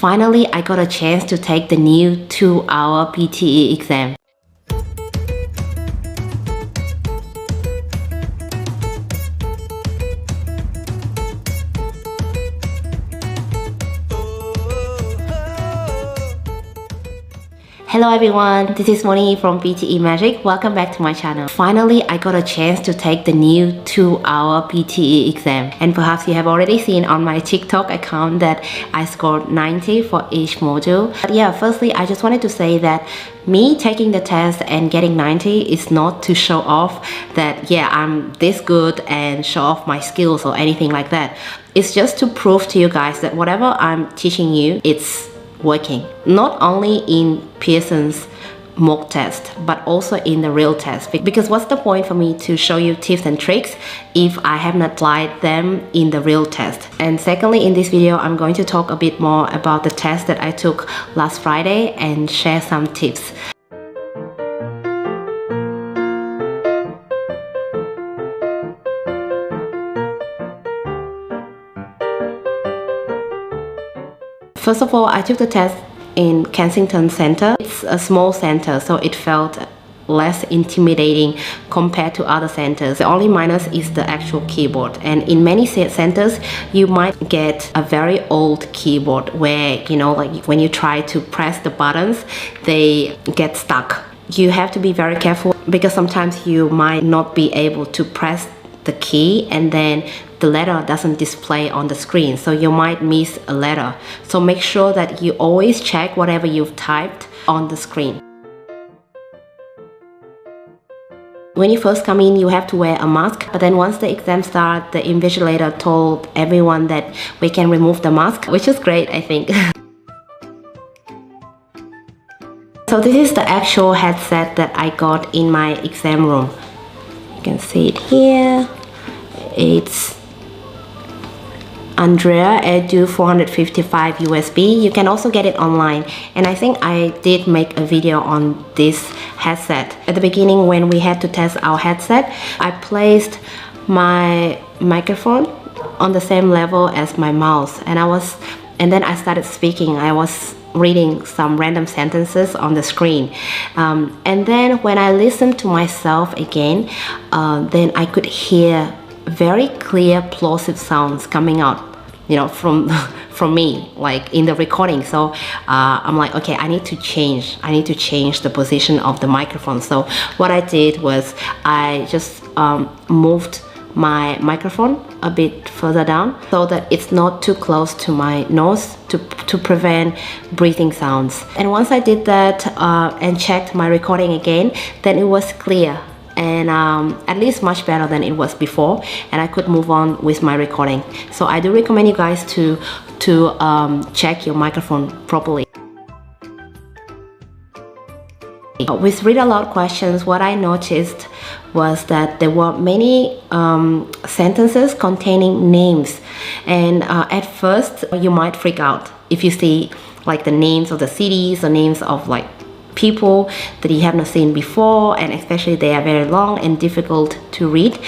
Finally, I got a chance to take the new 2-hour PTE exam. Hello everyone, this is Moni from PTE Magic. Welcome back to my channel. Finally, I got a chance to take the new 2-hour PTE exam. And perhaps you have already seen on my TikTok account that I scored 90 for each module. But yeah, firstly, I just wanted to say that me taking the test and getting 90 is not to show off that, yeah, I'm this good and show off my skills or anything like that. It's just to prove to you guys that whatever I'm teaching you, it's working, not only in Pearson's mock test but also in the real test, because what's the point for me to show you tips and tricks if I have not applied them in the real test? And secondly, in this video I'm going to talk a bit more about the test that I took last Friday and share some tips. First of all, I took the test in Kensington Center. It's a small center, so it felt less intimidating compared to other centers. The only minus is the actual keyboard, and in many centers you might get a very old keyboard where, you know, like when you try to press the buttons, they get stuck. You have to be very careful because sometimes you might not be able to press the key and then the letter doesn't display on the screen, so you might miss a letter. So make sure that you always check whatever you've typed on the screen. When you first come in, you have to wear a mask, but then once the exam started, the invigilator told everyone that we can remove the mask, which is great, I think. So this is the actual headset that I got in my exam room. You can see it here. It's Andrea Edu 455 USB. You can also get it online, and I think I did make a video on this headset. At the beginning, when we had to test our headset, I placed my microphone on the same level as my mouse, and then I started speaking. I was reading some random sentences on the screen, and then when I listened to myself again, then I could hear very clear plosive sounds coming out, you know, from me, like in the recording. So I'm like, okay, I need to change the position of the microphone. So what I did was I just moved my microphone a bit further down so that it's not too close to my nose to prevent breathing sounds. And once I did that and checked my recording again, then it was clear and at least much better than it was before, and I could move on with my recording. So I do recommend you guys to check your microphone properly. With read aloud questions, what I noticed was that there were many sentences containing names, and at first you might freak out if you see like the names of the cities or names of like people that you have not seen before, and especially they are very long and difficult to read.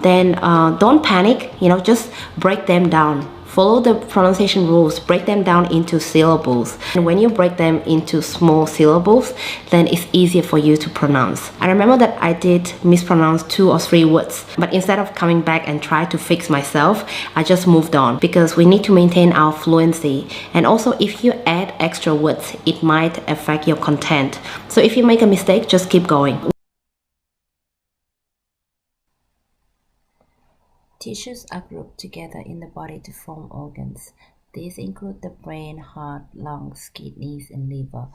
Then don't panic, you know, just break them down. Follow the pronunciation rules, break them down into syllables. And when you break them into small syllables, then it's easier for you to pronounce. I remember that I did mispronounce 2 or 3 words, but instead of coming back and try to fix myself, I just moved on, because we need to maintain our fluency. And also, if you add extra words, it might affect your content. So if you make a mistake, just keep going. Tissues are grouped together in the body to form organs. These include the brain, heart, lungs, kidneys, and liver.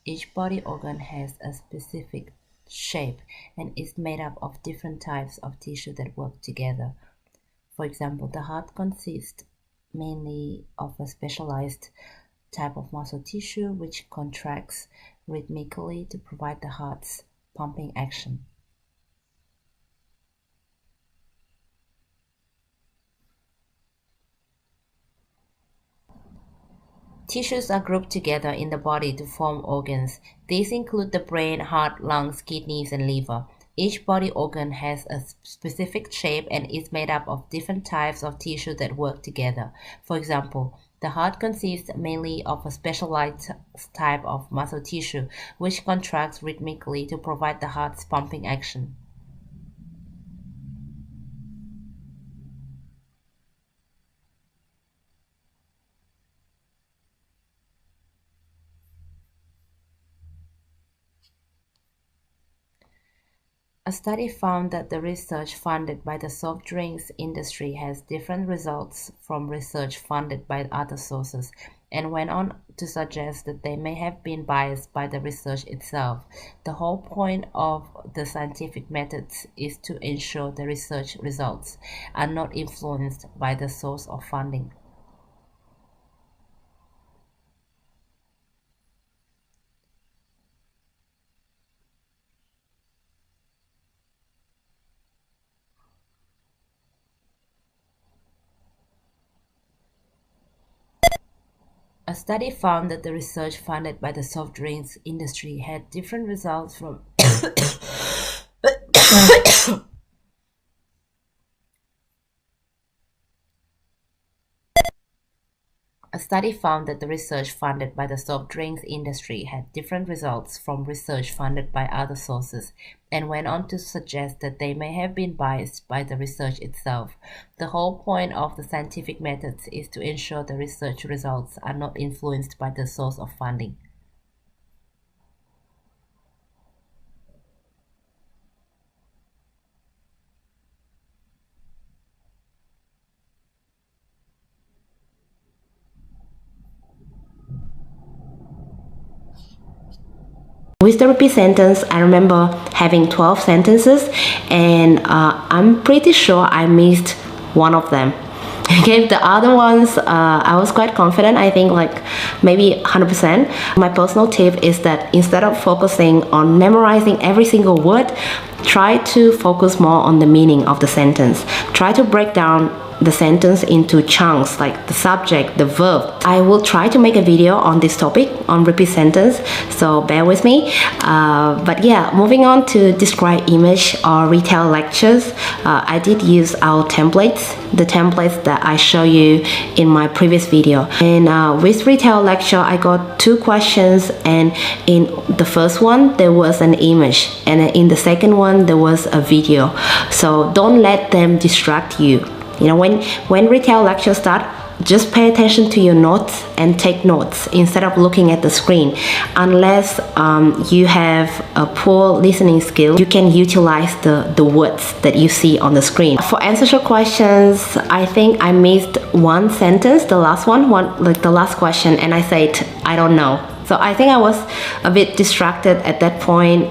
Each body organ has a specific shape and is made up of different types of tissue that work together. For example, the heart consists mainly of a specialized type of muscle tissue which contracts rhythmically to provide the heart's pumping action. Tissues are grouped together in the body to form organs. These include the brain, heart, lungs, kidneys, and liver. Each body organ has a specific shape and is made up of different types of tissue that work together. For example, The heart consists mainly of a specialized type of muscle tissue, which contracts rhythmically to provide the heart's pumping action. A study found that the research funded by the soft drinks industry has different results from research funded by other sources, and went on to suggest that they may have been biased by the research itself. The whole point of the scientific methods is to ensure the research results are not influenced by the source of funding. A study found that the research funded by the soft drinks industry had different results from A study found that the research funded by the soft drinks industry had different results from research funded by other sources, and went on to suggest that they may have been biased by the research itself. The whole point of the scientific methods is to ensure the research results are not influenced by the source of funding. With the repeat sentence, I remember having 12 sentences, and I'm pretty sure I missed one of them. Okay, the other ones, I was quite confident, I think like maybe 100%. My personal tip is that instead of focusing on memorizing every single word, try to focus more on the meaning of the sentence. Try to break down the sentence into chunks, like the subject, the verb. I will try to make a video on this topic, on repeat sentence, so bear with me. But yeah, moving on to describe image or retell lectures, I did use our templates, the templates that I show you in my previous video. And with retell lecture, I got 2 questions, and in the first one there was an image, and in the second one there was a video. So don't let them distract you. You know, when retell lectures start, just pay attention to your notes and take notes instead of looking at the screen. Unless you have a poor listening skill, you can utilize the words that you see on the screen. For ancestral questions, I think I missed one sentence, the last one, like the last question, and I said, I don't know. So I think I was a bit distracted at that point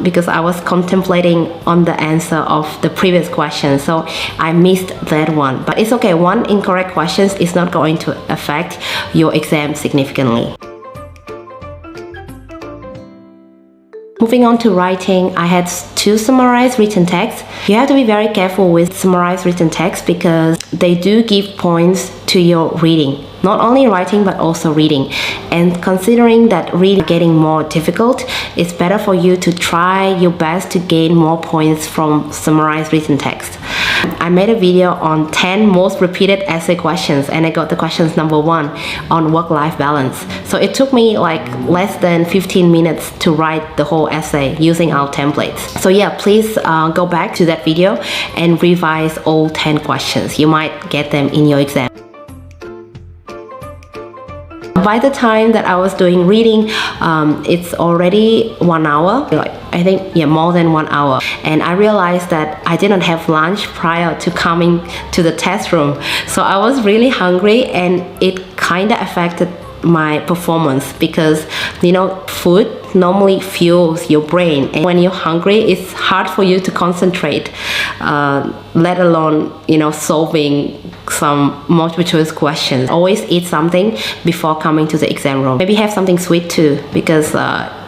because I was contemplating on the answer of the previous question. So I missed that one. But it's okay, one incorrect question is not going to affect your exam significantly. Moving on to writing, I had to summarize written text. You have to be very careful with summarized written text because they do give points to your reading. Not only writing but also reading. And considering that reading is getting more difficult, it's better for you to try your best to gain more points from summarized written text. I made a video on 10 most repeated essay questions, and I got the questions number 1 on work-life balance. So it took me like less than 15 minutes to write the whole essay using our templates. So yeah, please go back to that video and revise all 10 questions. You might get them in your exam. By the time that I was doing reading, it's already 1 hour, I think, yeah, more than 1 hour. And I realized that I didn't have lunch prior to coming to the test room. So I was really hungry, and it kind of affected my performance because, you know, food normally fuels your brain, and when you're hungry it's hard for you to concentrate, let alone, you know, solving some multiple choice questions. Always eat something before coming to the exam room. Maybe have something sweet too, because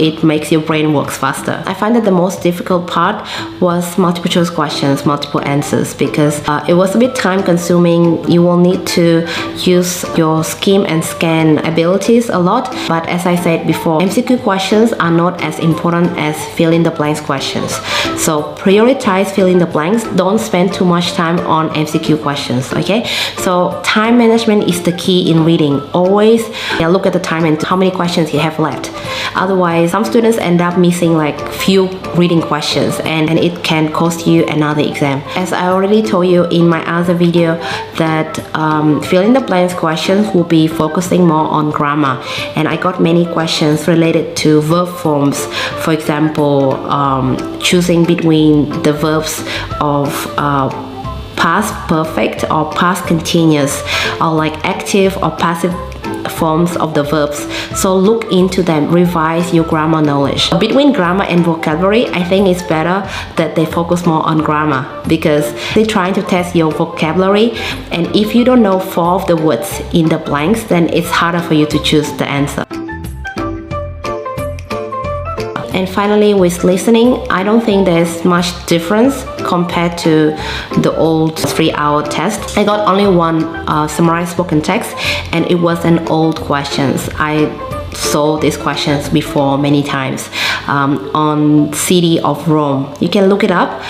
it makes your brain works faster. I find that the most difficult part was multiple choice questions, multiple answers, because it was a bit time consuming. You will need to use your skim and scan abilities a lot, but as I said before, MCQ questions are not as important as fill in the blanks questions. So prioritize fill in the blanks. Don't spend too much time on MCQ questions, okay? So time management is the key in reading. Always look at the time and how many questions you have left. Otherwise, some students end up missing like few reading questions, and it can cost you another exam. As I already told you in my other video, that fill in the blanks questions will be focusing more on grammar, and I got many questions related to verb forms. For example, choosing between the verbs of past perfect or past continuous, or like active or passive forms of the verbs. So look into them, revise your grammar knowledge. Between grammar and vocabulary, I think it's better that they focus more on grammar, because they're trying to test your vocabulary, and if you don't know 4 of the words in the blanks, then it's harder for you to choose the answer. And finally, with listening, I don't think there's much difference compared to the old 3-hour test. I got only one summarized spoken text, and it was an old questions. I saw these questions before many times on City of Rome. You can look it up.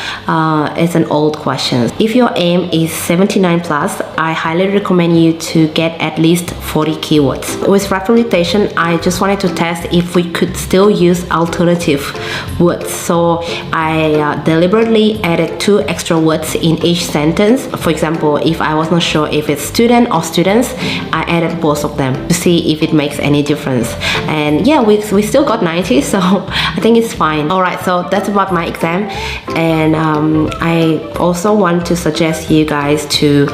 It's an old question. If your aim is 79 plus, I highly recommend you to get at least 40 keywords. With rapid dictation, I just wanted to test if we could still use alternative words. So I deliberately added 2 extra words in each sentence. For example, if I was not sure if it's student or students, I added both of them to see if it makes any difference. And yeah, we still got 90, so I think it's fine. Alright, so that's about my exam, and I also want to suggest you guys to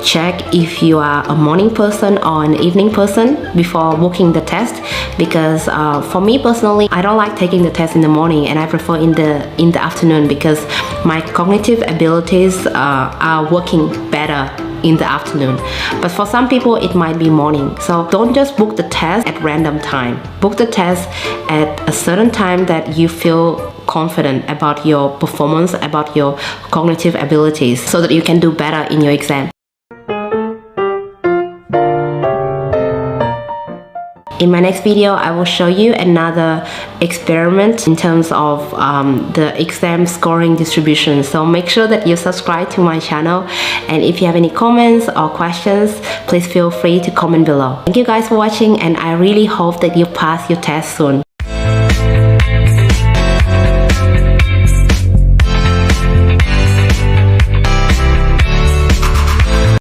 check if you are a morning person or an evening person before booking the test, because for me personally, I don't like taking the test in the morning, and I prefer in the afternoon, because my cognitive abilities are working better in the afternoon. But for some people it might be morning, so don't just book the test at random time. Book the test at a certain time that you feel confident about your performance, about your cognitive abilities, so that you can do better in your exam. In my next video, I will show you another experiment in terms of the exam scoring distribution. So make sure that you subscribe to my channel, and if you have any comments or questions, please feel free to comment below. Thank you guys for watching, and I really hope that you pass your test soon.